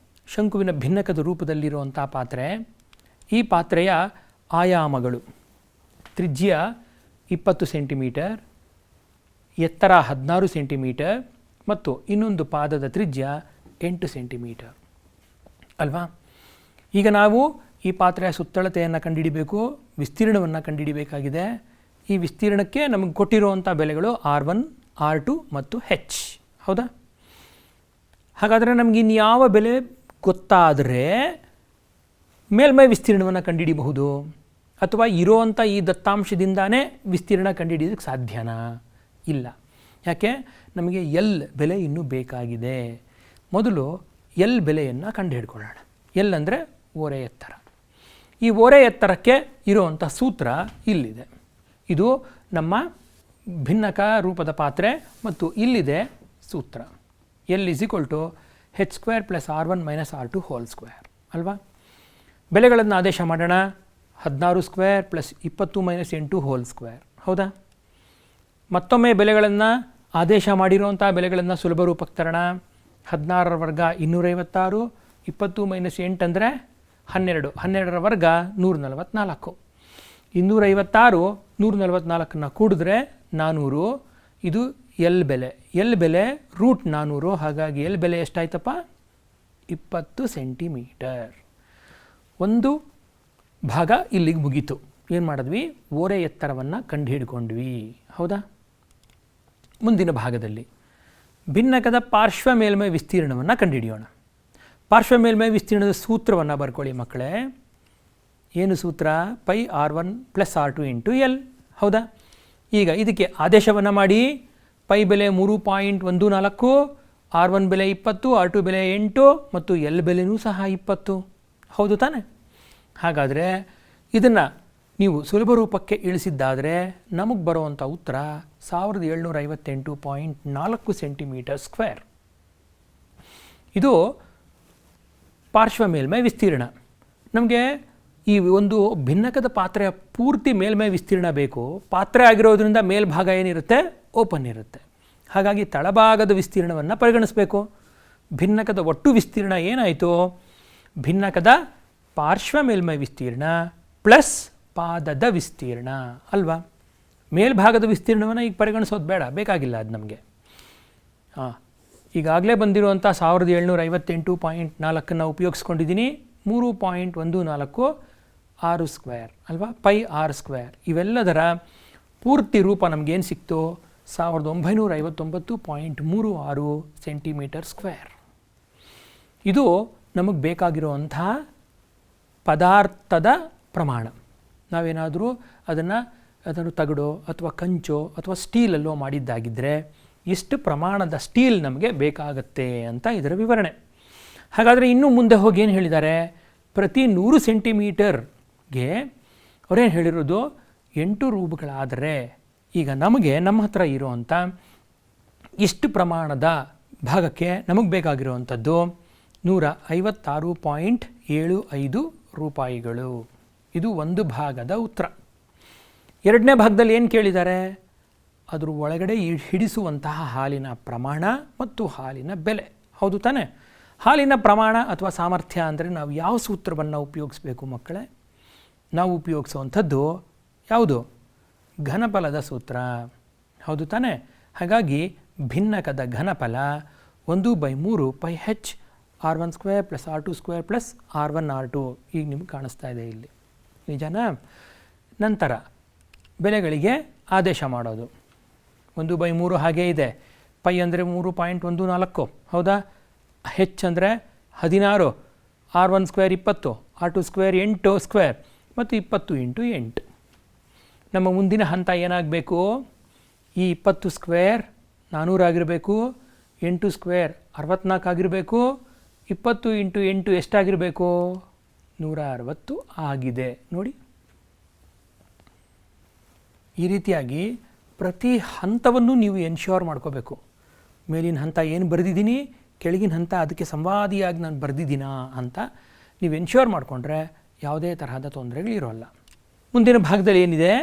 ಶಂಕುವಿನ ಭಿನ್ನಕದ ರೂಪದಲ್ಲಿರುವಂಥ ಪಾತ್ರೆ. ಈ ಪಾತ್ರೆಯ ಆಯಾಮಗಳು: ತ್ರಿಜ್ಯ 20 ಸೆಂಟಿಮೀಟರ್, ಎತ್ತರ 16 ಸೆಂಟಿಮೀಟರ್ ಮತ್ತು ಇನ್ನೊಂದು ಪಾದದ ತ್ರಿಜ್ಯ 8 ಸೆಂಟಿಮೀಟರ್ ಅಲ್ವಾ. ಈಗ ನಾವು ಈ ಪಾತ್ರೆಯ ಸುತ್ತಳತೆಯನ್ನು ಕಂಡುಹಿಡಿಬೇಕು, ವಿಸ್ತೀರ್ಣವನ್ನು ಕಂಡುಹಿಡಿಬೇಕಾಗಿದೆ. ಈ ವಿಸ್ತೀರ್ಣಕ್ಕೆ ನಮಗೆ ಕೊಟ್ಟಿರುವಂಥ ಬೆಲೆಗಳು R1, R2 ಮತ್ತು H. ಹೌದಾ? ಹಾಗಾದರೆ ನಮಗೆ ಇನ್ಯಾವ ಬೆಲೆ ಗೊತ್ತಾದರೆ ಮೇಲ್ಮೈ ವಿಸ್ತೀರ್ಣವನ್ನು ಕಂಡುಹಿಡಿಯಬಹುದು, ಅಥವಾ ಇರೋವಂಥ ಈ ದತ್ತಾಂಶದಿಂದಾನೇ ವಿಸ್ತೀರ್ಣ ಕಂಡುಹಿಡಿಯೋದಕ್ಕೆ ಸಾಧ್ಯನಾ? ಇಲ್ಲ. ಯಾಕೆ? ನಮಗೆ ಎಲ್ ಬೆಲೆ ಇನ್ನೂ ಬೇಕಾಗಿದೆ. ಮೊದಲು ಎಲ್ ಬೆಲೆಯನ್ನು ಕಂಡುಹಿಡ್ಕೊಳ್ಳೋಣ. ಎಲ್ ಅಂದರೆ ಓರೆ ಎತ್ತರ. ಈ ಓರೆ ಎತ್ತರಕ್ಕೆ ಇರುವಂಥ ಸೂತ್ರ ಇಲ್ಲಿದೆ. ಇದು ನಮ್ಮ ಭಿನ್ನಕ ರೂಪದ ಪಾತ್ರೆ ಮತ್ತು ಇಲ್ಲಿದೆ ಸೂತ್ರ. ಎಲ್ = h² + R1 - R2 2 ಅಲ್ವಾ. ಬೆಲೆಗಳನ್ನು ಆದೇಶ ಮಾಡೋಣ. 16² + 20 - 8 2. ಹೌದಾ? ಮತ್ತೊಮ್ಮೆ ಬೆಲೆಗಳನ್ನು ಆದೇಶ ಮಾಡಿರುವಂಥ ಬೆಲೆಗಳನ್ನು ಸುಲಭ ರೂಪಕ್ಕೆ ತರೋಣ. 16ರ ವರ್ಗ 256, 20 - 8 ಅಂದರೆ 12, 12ರ ವರ್ಗ 144. 256 144 ಕೂಡಿದ್ರೆ 400. ಇದು ಎಲ್ ಬೆಲೆ. ಎಲ್ ಬೆಲೆ √400. ಹಾಗಾಗಿ ಎಲ್ ಬೆಲೆ ಎಷ್ಟಾಯ್ತಪ್ಪ? 20 ಸೆಂಟಿಮೀಟರ್. ಒಂದು ಭಾಗ ಇಲ್ಲಿಗೆ ಮುಗೀತು. ಏನು ಮಾಡಿದ್ವಿ? ಓರೆ ಎತ್ತರವನ್ನು ಕಂಡುಹಿಡ್ಕೊಂಡ್ವಿ. ಹೌದಾ? ಮುಂದಿನ ಭಾಗದಲ್ಲಿ ಭಿನ್ನಕದ ಪಾರ್ಶ್ವ ಮೇಲ್ಮೈ ವಿಸ್ತೀರ್ಣವನ್ನು ಕಂಡುಹಿಡಿಯೋಣ. ಪಾರ್ಶ್ವ ಮೇಲ್ಮೈ ವಿಸ್ತೀರ್ಣದ ಸೂತ್ರವನ್ನು ಬರ್ಕೊಳ್ಳಿ ಮಕ್ಕಳೇ. ಏನು ಸೂತ್ರ? Pi R1 + R2 × L. ಹೌದಾ? ಈಗ ಇದಕ್ಕೆ ಆದೇಶವನ್ನು ಮಾಡಿ. ಪೈ ಬೆಲೆ 3.14, R1 ಬೆಲೆ 20, R2 ಬೆಲೆ 8 ಮತ್ತು L ಬೆಲೆನೂ ಸಹ 20. ಹೌದು ತಾನೆ? ಹಾಗಾದರೆ ಇದನ್ನು ನೀವು ಸುಲಭ ರೂಪಕ್ಕೆ ಇಳಿಸಿದ್ದಾದರೆ ನಮಗೆ ಬರುವಂಥ ಉತ್ತರ 1758.4 ಸೆಂಟಿಮೀಟರ್ ಸ್ಕ್ವೇರ್. ಇದು ಪಾರ್ಶ್ವ ಮೇಲ್ಮೈ ವಿಸ್ತೀರ್ಣ. ನಮಗೆ ಈ ಒಂದು ಭಿನ್ನಕದ ಪಾತ್ರೆಯ ಪೂರ್ತಿ ಮೇಲ್ಮೈ ವಿಸ್ತೀರ್ಣ ಬೇಕು. ಪಾತ್ರೆ ಆಗಿರೋದ್ರಿಂದ ಮೇಲ್ಭಾಗ ಏನಿರುತ್ತೆ? ಓಪನ್ ಇರುತ್ತೆ. ಹಾಗಾಗಿ ತಳಭಾಗದ ವಿಸ್ತೀರ್ಣವನ್ನು ಪರಿಗಣಿಸಬೇಕು. ಭಿನ್ನಕದ ಒಟ್ಟು ವಿಸ್ತೀರ್ಣ ಏನಾಯಿತು? ಭಿನ್ನಕದ ಪಾರ್ಶ್ವ ಮೇಲ್ಮೈ ವಿಸ್ತೀರ್ಣ ಪ್ಲಸ್ ಪಾದದ ವಿಸ್ತೀರ್ಣ ಅಲ್ವಾ. ಮೇಲ್ಭಾಗದ ವಿಸ್ತೀರ್ಣವನ್ನು ಈಗ ಪರಿಗಣಿಸೋದು ಬೇಡ, ಬೇಕಾಗಿಲ್ಲ ಅದು ನಮಗೆ. ಈಗಾಗಲೇ ಬಂದಿರುವಂಥ 1758.4 ಉಪಯೋಗಿಸ್ಕೊಂಡಿದ್ದೀನಿ. 3.14 R² ಅಲ್ವಾ, ಪೈ R². ಇವೆಲ್ಲದರ ಪೂರ್ತಿ ರೂಪ ನಮಗೇನು ಸಿಕ್ತು? 1959.36 ಸೆಂಟಿಮೀಟರ್ ಸ್ಕ್ವೇರ್. ಇದು ನಮಗೆ ಬೇಕಾಗಿರುವಂಥ ಪದಾರ್ಥದ ಪ್ರಮಾಣ. ನಾವೇನಾದರೂ ಅದನ್ನು ತಗಡೋ ಅಥವಾ ಕಂಚೋ ಅಥವಾ ಸ್ಟೀಲಲ್ಲೋ ಮಾಡಿದ್ದಾಗಿದ್ದರೆ ಎಷ್ಟು ಪ್ರಮಾಣದ ಸ್ಟೀಲ್ ನಮಗೆ ಬೇಕಾಗತ್ತೆ ಅಂತ ಇದರ ವಿವರಣೆ. ಹಾಗಾದರೆ ಇನ್ನೂ ಮುಂದೆ ಹೋಗಿ ಏನು ಹೇಳಿದ್ದಾರೆ? ಪ್ರತಿ 100 ಸೆಂಟಿಮೀಟರ್ಗೆ ಅವರೇನು ಹೇಳಿರೋದು 8 ರೂಬ್ಗಳಾದರೆ ಈಗ ನಮಗೆ ನಮ್ಮ ಹತ್ರ ಇರುವಂಥ ಇಷ್ಟು ಪ್ರಮಾಣದ ಭಾಗಕ್ಕೆ ನಮಗೆ ಬೇಕಾಗಿರುವಂಥದ್ದು 156.75 ರೂಪಾಯಿಗಳು. ಇದು ಒಂದು ಭಾಗದ ಉತ್ತರ. ಎರಡನೇ ಭಾಗದಲ್ಲಿ ಏನು ಕೇಳಿದ್ದಾರೆ? ಅದ್ರ ಒಳಗಡೆ ಹಿಡಿಸುವಂತಹ ಹಾಲಿನ ಪ್ರಮಾಣ ಮತ್ತು ಹಾಲಿನ ಬೆಲೆ. ಹೌದು ತಾನೇ? ಹಾಲಿನ ಪ್ರಮಾಣ ಅಥವಾ ಸಾಮರ್ಥ್ಯ ಅಂದರೆ ನಾವು ಯಾವ ಸೂತ್ರವನ್ನು ಉಪಯೋಗಿಸಬೇಕು ಮಕ್ಕಳೇ? ನಾವು ಉಪಯೋಗಿಸುವಂಥದ್ದು ಯಾವುದು? ಘನಫಲದ ಸೂತ್ರ. ಹೌದು ತಾನೇ? ಹಾಗಾಗಿ ಭಿನ್ನಕದ ಘನಫಲ 1/3 πh r1² + r2² + r1 r2. ಈಗ ನಿಮ್ಗೆ ಕಾಣಿಸ್ತಾ ಇದೆ ಇಲ್ಲಿ, ನಿಜನಾ? ನಂತರ ಬೆಲೆಗಳಿಗೆ ಆದೇಶ ಮಾಡೋದು. 1/3 ಹಾಗೇ ಇದೆ. ಪೈ ಅಂದರೆ 3.14, ಹೌದಾ? ಹೆಚ್ ಅಂದರೆ 16, r1² 20, r2² 8² ಮತ್ತು 20 × 8. ನಮ್ಮ ಮುಂದಿನ ಹಂತ ಏನಾಗಬೇಕು? ಈ 20² 400 ಆಗಿರಬೇಕು, 8² 64 ಆಗಿರಬೇಕು, 20 × 8 ಎಷ್ಟಾಗಿರಬೇಕು? 160 ಆಗಿದೆ. ನೋಡಿ, ಈ ರೀತಿಯಾಗಿ ಪ್ರತಿ ಹಂತವನ್ನು ನೀವು ಎನ್ಶ್ಯೂರ್ ಮಾಡ್ಕೋಬೇಕು. ಮೇಲಿನ ಹಂತ ಏನು ಬರೆದಿದ್ದೀನಿ, ಕೆಳಗಿನ ಹಂತ ಅದಕ್ಕೆ ಸಂವಾದಿಯಾಗಿ ನಾನು ಬರೆದಿದ್ದೀನಾ ಅಂತ ನೀವು ಎನ್ಶ್ಯೂರ್ ಮಾಡಿಕೊಂಡ್ರೆ ಯಾವುದೇ ತರಹದ ತೊಂದರೆಗಳಿರೋಲ್ಲ. ಮುಂದಿನ ಭಾಗದಲ್ಲಿ ಏನಿದೆ?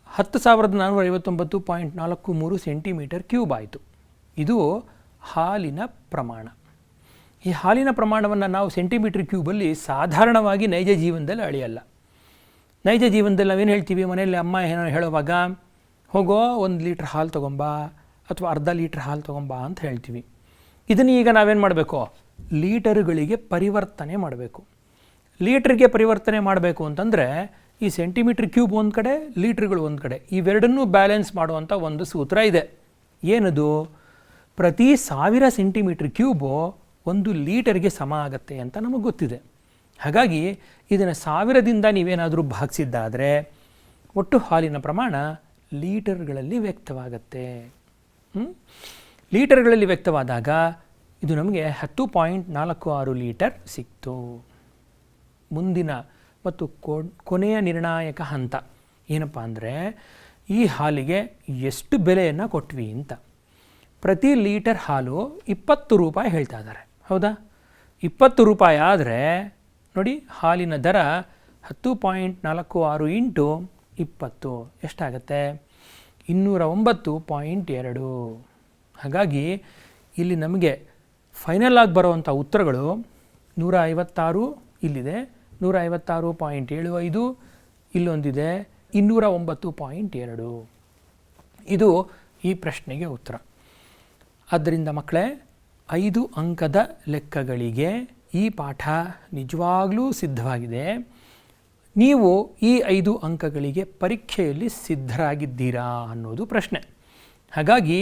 10,459.43 ಸೆಂಟಿಮೀಟರ್ ಕ್ಯೂಬ್ ಆಯಿತು. ಇದು ಹಾಲಿನ ಪ್ರಮಾಣ. ಈ ಹಾಲಿನ ಪ್ರಮಾಣವನ್ನು ನಾವು ಸೆಂಟಿಮೀಟರ್ ಕ್ಯೂಬಲ್ಲಿ ಸಾಧಾರಣವಾಗಿ ನೈಜ ಜೀವನದಲ್ಲಿ ಅಳೆಯಲ್ಲ. ನೈಜ ಜೀವನದಲ್ಲಿ ನಾವೇನು ಹೇಳ್ತೀವಿ? ಮನೆಯಲ್ಲಿ ಅಮ್ಮ ಏನೋ ಹೇಳುವಾಗ, ಹೋಗೋ 1 ಲೀಟ್ರ್ ಹಾಲು ತೊಗೊಂಬಾ ಅಥವಾ ಅರ್ಧ ಲೀಟ್ರ್ ಹಾಲು ತೊಗೊಂಬಾ ಅಂತ ಹೇಳ್ತೀವಿ. ಇದನ್ನು ಈಗ ನಾವೇನು ಮಾಡಬೇಕು? ಲೀಟರುಗಳಿಗೆ ಪರಿವರ್ತನೆ ಮಾಡಬೇಕು. ಲೀಟ್ರಿಗೆ ಪರಿವರ್ತನೆ ಮಾಡಬೇಕು ಅಂತಂದರೆ ಈ ಸೆಂಟಿಮೀಟರ್ ಕ್ಯೂಬ್ ಒಂದು ಕಡೆ, ಲೀಟ್ರ್ಗಳು ಒಂದು ಕಡೆ, ಇವೆರಡನ್ನೂ ಬ್ಯಾಲೆನ್ಸ್ ಮಾಡುವಂಥ ಒಂದು ಸೂತ್ರ ಇದೆ. ಏನದು? ಪ್ರತಿ 1000 ಸೆಂಟಿಮೀಟರ್ ಕ್ಯೂಬು 1 ಲೀಟರ್ಗೆ ಸಮ ಆಗುತ್ತೆ ಅಂತ ನಮಗೆ ಗೊತ್ತಿದೆ. ಹಾಗಾಗಿ ಇದನ್ನು 1000ದಿಂದ ನೀವೇನಾದರೂ ಭಾಗಿಸಿದ್ದಾದರೆ ಒಟ್ಟು ಹಾಲಿನ ಪ್ರಮಾಣ ಲೀಟರ್ಗಳಲ್ಲಿ ವ್ಯಕ್ತವಾಗುತ್ತೆ. ಲೀಟರ್ಗಳಲ್ಲಿ ವ್ಯಕ್ತವಾದಾಗ ಇದು ನಮಗೆ 10.46 ಲೀಟರ್ ಸಿಕ್ತು. ಮುಂದಿನ ಮತ್ತು ಕೊನೆಯ ನಿರ್ಣಾಯಕ ಹಂತ ಏನಪ್ಪ ಅಂದರೆ, ಈ ಹಾಲಿಗೆ ಎಷ್ಟು ಬೆಲೆಯನ್ನು ಕೊಟ್ವಿ ಅಂತ. ಪ್ರತಿ ಲೀಟರ್ ಹಾಲು 20 ರೂಪಾಯಿ ಹೇಳ್ತಾ ಇದ್ದಾರೆ, ಹೌದಾ? 20 ರೂಪಾಯಿ ಆದರೆ ನೋಡಿ, ಹಾಲಿನ ದರ 10.46 × 20 ಎಷ್ಟಾಗತ್ತೆ? 209.2. ಹಾಗಾಗಿ ಇಲ್ಲಿ ನಮಗೆ ಫೈನಲ್ ಆಗಿ ಬರುವಂಥ ಉತ್ತರಗಳು 156 ಇಲ್ಲಿದೆ, 156.75 ಇಲ್ಲೊಂದಿದೆ, 209.2. ಇದು ಈ ಪ್ರಶ್ನೆಗೆ ಉತ್ತರ. ಆದ್ದರಿಂದ ಮಕ್ಕಳೇ, 5 ಅಂಕದ ಲೆಕ್ಕಗಳಿಗೆ ಈ ಪಾಠ ನಿಜವಾಗಲೂ ಸಿದ್ಧವಾಗಿದೆ. ನೀವು ಈ 5 ಅಂಕಗಳಿಗೆ ಪರೀಕ್ಷೆಯಲ್ಲಿ ಸಿದ್ಧರಾಗಿದ್ದೀರಾ ಅನ್ನೋದು ಪ್ರಶ್ನೆ. ಹಾಗಾಗಿ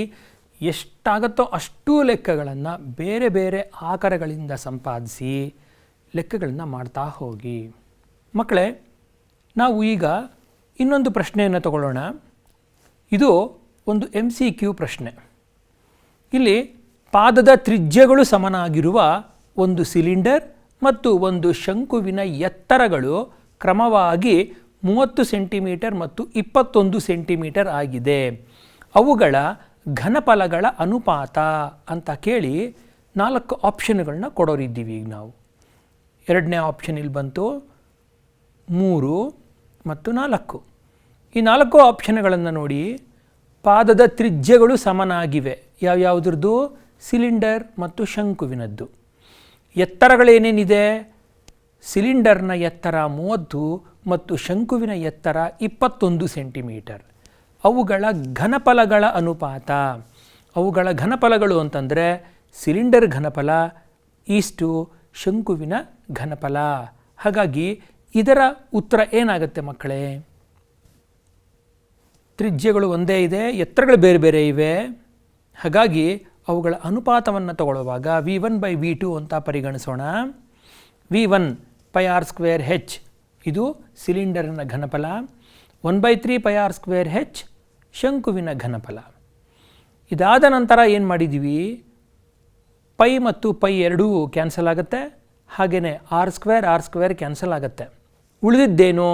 ಎಷ್ಟಾಗುತ್ತೋ ಅಷ್ಟೂ ಲೆಕ್ಕಗಳನ್ನು ಬೇರೆ ಬೇರೆ ಆಕಾರಗಳಿಂದ ಸಂಪಾದಿಸಿ ಲೆಕ್ಕಗಳನ್ನು ಮಾಡ್ತಾ ಹೋಗಿ. ಮಕ್ಕಳೇ, ನಾವು ಈಗ ಇನ್ನೊಂದು ಪ್ರಶ್ನೆಯನ್ನು ತಗೊಳ್ಳೋಣ. ಇದು ಒಂದು MCQ ಪ್ರಶ್ನೆ. ಇಲ್ಲಿ ಪಾದದ ತ್ರಿಜ್ಯಗಳು ಸಮನಾಗಿರುವ ಒಂದು ಸಿಲಿಂಡರ್ ಮತ್ತು ಒಂದು ಶಂಕುವಿನ ಎತ್ತರಗಳು ಕ್ರಮವಾಗಿ 30 ಸೆಂಟಿಮೀಟರ್ ಮತ್ತು 21 ಸೆಂಟಿಮೀಟರ್ ಆಗಿದೆ. ಅವುಗಳ ಘನಫಲಗಳ ಅನುಪಾತ ಅಂತ ಕೇಳಿ 4 ಆಪ್ಷನ್ಗಳನ್ನ ಕೊಡೋರಿದ್ದೀವಿ ಈಗ ನಾವು. ಎರಡನೇ ಆಪ್ಷನ್ ಇಲ್ಲಿ ಬಂತು, 3 ಮತ್ತು 4. ಈ 4 ಆಪ್ಷನ್ಗಳನ್ನು ನೋಡಿ, ಪಾದದ ತ್ರಿಜ್ಯಗಳು ಸಮನಾಗಿವೆ. ಯಾವ್ಯಾವುದ್ರದ್ದು? ಸಿಲಿಂಡರ್ ಮತ್ತು ಶಂಕುವಿನದ್ದು. ಎತ್ತರಗಳೇನೇನಿದೆ? ಸಿಲಿಂಡರ್ನ ಎತ್ತರ 30 ಮತ್ತು ಶಂಕುವಿನ ಎತ್ತರ 21 ಸೆಂಟಿಮೀಟರ್. ಅವುಗಳ ಘನಫಲಗಳ ಅನುಪಾತ. ಅವುಗಳ ಘನಫಲಗಳು ಅಂತಂದರೆ ಸಿಲಿಂಡರ್ ಘನಫಲ ಈಸ್ಟು ಶಂಕುವಿನ ಘನಫಲ. ಹಾಗಾಗಿ ಇದರ ಉತ್ತರ ಏನಾಗುತ್ತೆ ಮಕ್ಕಳೇ? ತ್ರಿಜ್ಯಗಳು ಒಂದೇ ಇದೆ, ಎತ್ತರಗಳು ಬೇರೆ ಬೇರೆ ಇವೆ. ಹಾಗಾಗಿ ಅವುಗಳ ಅನುಪಾತವನ್ನು ತಗೊಳ್ಳುವಾಗ V1/V2 ಅಂತ ಪರಿಗಣಿಸೋಣ. V1 πr²h ಇದು ಸಿಲಿಂಡರ್ನ ಘನಫಲ, 1/3 πr²h ಶಂಕುವಿನ ಘನಫಲ. ಇದಾದ ನಂತರ ಏನು ಮಾಡಿದ್ದೀವಿ? ಪೈ ಮತ್ತು ಪೈ ಎರಡೂ ಕ್ಯಾನ್ಸಲ್ ಆಗುತ್ತೆ. ಹಾಗೆಯೇ ಆರ್ ಸ್ಕ್ವೇರ್ ಕ್ಯಾನ್ಸಲ್ ಆಗುತ್ತೆ. ಉಳಿದಿದ್ದೇನು?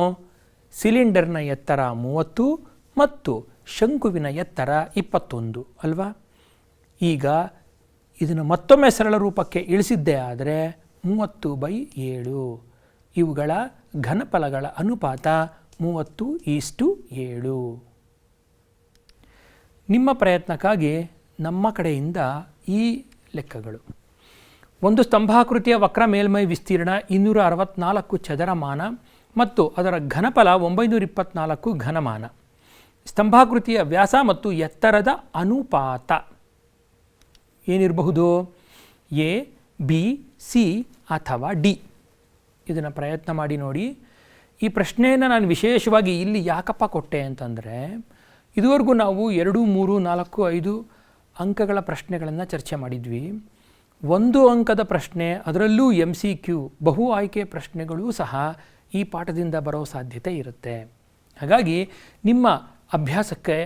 ಸಿಲಿಂಡರ್ನ ಎತ್ತರ 30 ಮತ್ತು ಶಂಕುವಿನ ಎತ್ತರ 21 ಅಲ್ವಾ? ಈಗ ಇದನ್ನು ಮತ್ತೊಮ್ಮೆ ಸರಳ ರೂಪಕ್ಕೆ ಇಳಿಸಿದ್ದೇ ಆದರೆ 30/7. ಇವುಗಳ ಘನಫಲಗಳ ಅನುಪಾತ 30:7. ನಿಮ್ಮ ಪ್ರಯತ್ನಕ್ಕಾಗಿ ನಮ್ಮ ಕಡೆಯಿಂದ ಈ ಲೆಕ್ಕಗಳು: ಒಂದು ಸ್ತಂಭಾಕೃತಿಯ ವಕ್ರ ಮೇಲ್ಮೈ ವಿಸ್ತೀರ್ಣ 264 ಚದರಮಾನ ಮತ್ತು ಅದರ ಘನಫಲ 924 ಘನಮಾನ. ಸ್ತಂಭಾಕೃತಿಯ ವ್ಯಾಸ ಮತ್ತು ಎತ್ತರದ ಅನುಪಾತ ಏನಿರಬಹುದು? ಎ, ಬಿ, ಸಿ ಅಥವಾ ಡಿ. ಇದನ್ನು ಪ್ರಯತ್ನ ಮಾಡಿ ನೋಡಿ. ಈ ಪ್ರಶ್ನೆಯನ್ನು ನಾನು ವಿಶೇಷವಾಗಿ ಇಲ್ಲಿ ಯಾಕಪ್ಪ ಕೊಟ್ಟೆ ಅಂತಂದರೆ, ಇದುವರೆಗೂ ನಾವು 2, 3, 4, 5 ಅಂಕಗಳ ಪ್ರಶ್ನೆಗಳನ್ನು ಚರ್ಚೆ ಮಾಡಿದ್ವಿ. 1 ಅಂಕದ ಪ್ರಶ್ನೆ, ಅದರಲ್ಲೂ MCQ ಬಹು ಆಯ್ಕೆ ಪ್ರಶ್ನೆಗಳೂ ಸಹ ಈ ಪಾಠದಿಂದ ಬರೋ ಸಾಧ್ಯತೆ ಇರುತ್ತೆ. ಹಾಗಾಗಿ ನಿಮ್ಮ ಅಭ್ಯಾಸಕ್ಕೆ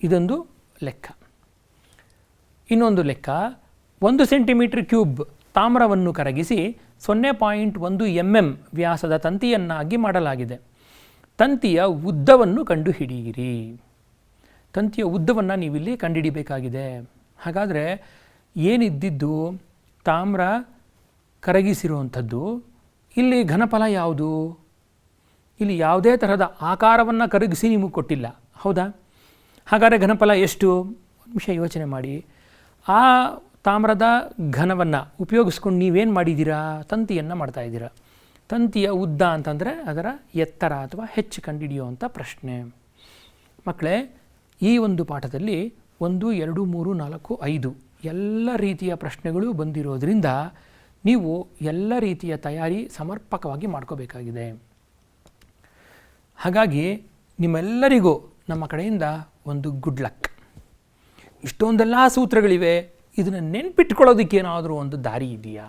ಇದೊಂದು ಲೆಕ್ಕ. ಇನ್ನೊಂದು ಲೆಕ್ಕ, 1 ಸೆಂಟಿಮೀಟರ್ ಕ್ಯೂಬ್ ತಾಮ್ರವನ್ನು ಕರಗಿಸಿ 0.1 mm ವ್ಯಾಸದ ತಂತಿಯನ್ನಾಗಿ ಮಾಡಲಾಗಿದೆ. ತಂತಿಯ ಉದ್ದವನ್ನು ಕಂಡುಹಿಡಿಯಿರಿ. ತಂತಿಯ ಉದ್ದವನ್ನು ನೀವಿಲ್ಲಿ ಕಂಡುಹಿಡಿಬೇಕಾಗಿದೆ. ಹಾಗಾದರೆ ಏನಿದ್ದಿದ್ದು ತಾಮ್ರ ಕರಗಿಸಿರುವಂಥದ್ದು. ಇಲ್ಲಿ ಘನಫಲ ಯಾವುದು? ಇಲ್ಲಿ ಯಾವುದೇ ತರಹದ ಆಕಾರವನ್ನು ಕರಗಿಸಿ ನಿಮಗೆ ಕೊಟ್ಟಿಲ್ಲ, ಹೌದಾ? ಹಾಗಾದರೆ ಘನಫಲ ಎಷ್ಟು? ಒಂದು ನಿಮಿಷ ಯೋಚನೆ ಮಾಡಿ. ಆ ತಾಮ್ರದ ಘನವನ್ನು ಉಪಯೋಗಿಸ್ಕೊಂಡು ನೀವೇನು ಮಾಡಿದ್ದೀರಾ? ತಂತಿಯನ್ನು ಮಾಡ್ತಾಯಿದ್ದೀರಾ. ತಂತಿಯ ಉದ್ದ ಅಂತಂದರೆ ಅದರ ಎತ್ತರ ಅಥವಾ ಹೆಚ್ಚು ಕಂಡುಹಿಡಿಯುವಂಥ ಪ್ರಶ್ನೆ. ಮಕ್ಕಳೇ, ಈ ಒಂದು ಪಾಠದಲ್ಲಿ 1, 2, 3, 4, 5 ಎಲ್ಲ ರೀತಿಯ ಪ್ರಶ್ನೆಗಳು ಬಂದಿರೋದ್ರಿಂದ ನೀವು ಎಲ್ಲ ರೀತಿಯ ತಯಾರಿ ಸಮರ್ಪಕವಾಗಿ ಮಾಡ್ಕೋಬೇಕಾಗಿದೆ. ಹಾಗಾಗಿ ನಿಮ್ಮೆಲ್ಲರಿಗೂ ನಮ್ಮ ಕಡೆಯಿಂದ ಒಂದು ಗುಡ್ ಲಕ್. ಇಷ್ಟೊಂದೆಲ್ಲ ಸೂತ್ರಗಳಿವೆ, ಇದನ್ನು ನೆನ್ಪಿಟ್ಕೊಳ್ಳೋದಕ್ಕೇನಾದರೂ ಒಂದು ದಾರಿ ಇದೆಯಾ?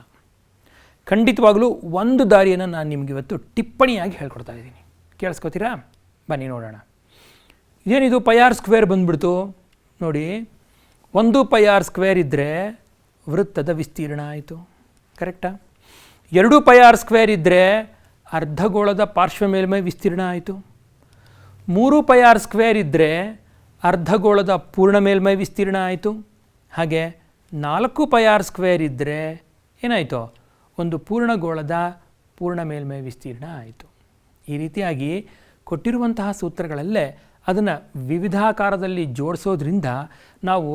ಖಂಡಿತವಾಗಲೂ ಒಂದು ದಾರಿಯನ್ನು ನಾನು ನಿಮಗೆ ಇವತ್ತು ಟಿಪ್ಪಣಿಯಾಗಿ ಹೇಳ್ಕೊಡ್ತಾ ಇದ್ದೀನಿ. ಕೇಳಿಸ್ಕೊತೀರಾ? ಬನ್ನಿ ನೋಡೋಣ. ಏನಿದು πr² ಬಂದ್ಬಿಡ್ತು ನೋಡಿ. 1 πr² ಇದ್ದರೆ ವೃತ್ತದ ವಿಸ್ತೀರ್ಣ ಆಯಿತು, ಕರೆಕ್ಟಾ? 2 πr² ಇದ್ದರೆ ಅರ್ಧಗೋಳದ ಪಾರ್ಶ್ವ ಮೇಲ್ಮೈ ವಿಸ್ತೀರ್ಣ ಆಯಿತು. 3 πr² ಇದ್ದರೆ ಅರ್ಧಗೋಳದ ಪೂರ್ಣ ಮೇಲ್ಮೈ ವಿಸ್ತೀರ್ಣ ಆಯಿತು. ಹಾಗೆ 4 πr² ಇದ್ದರೆ ಏನಾಯಿತು? ಒಂದು ಪೂರ್ಣಗೋಳದ ಪೂರ್ಣ ಮೇಲ್ಮೈ ವಿಸ್ತೀರ್ಣ ಆಯಿತು. ಈ ರೀತಿಯಾಗಿ ಕೊಟ್ಟಿರುವಂತಹ ಸೂತ್ರಗಳಲ್ಲೇ ಅದನ್ನು ವಿವಿಧಾಕಾರದಲ್ಲಿ ಜೋಡಿಸೋದ್ರಿಂದ ನಾವು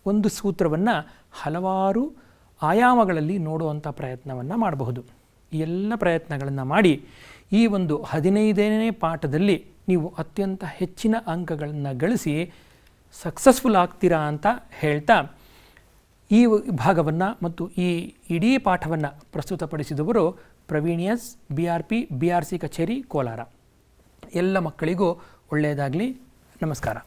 ಒಂದು ಸೂತ್ರವನ್ನು ಹಲವಾರು ಆಯಾಮಗಳಲ್ಲಿ ನೋಡುವಂಥ ಪ್ರಯತ್ನವನ್ನು ಮಾಡಬಹುದು. ಈ ಎಲ್ಲ ಪ್ರಯತ್ನಗಳನ್ನು ಮಾಡಿ ಈ ಒಂದು 15ನೇ ಪಾಠದಲ್ಲಿ ನೀವು ಅತ್ಯಂತ ಹೆಚ್ಚಿನ ಅಂಕಗಳನ್ನು ಗಳಿಸಿ ಸಕ್ಸಸ್ಫುಲ್ ಆಗ್ತೀರಾ ಅಂತ ಹೇಳ್ತಾ, ಈ ಭಾಗವನ್ನು ಮತ್ತು ಈ ಇಡೀ ಪಾಠವನ್ನು ಪ್ರಸ್ತುತಪಡಿಸಿದವರು ಪ್ರವೀಣ್ ಎಸ್, BRP BRC ಕಚೇರಿ ಕೋಲಾರ. ಎಲ್ಲ ಮಕ್ಕಳಿಗೂ ಒಳ್ಳೆಯದಾಗಲಿ. ನಮಸ್ಕಾರ.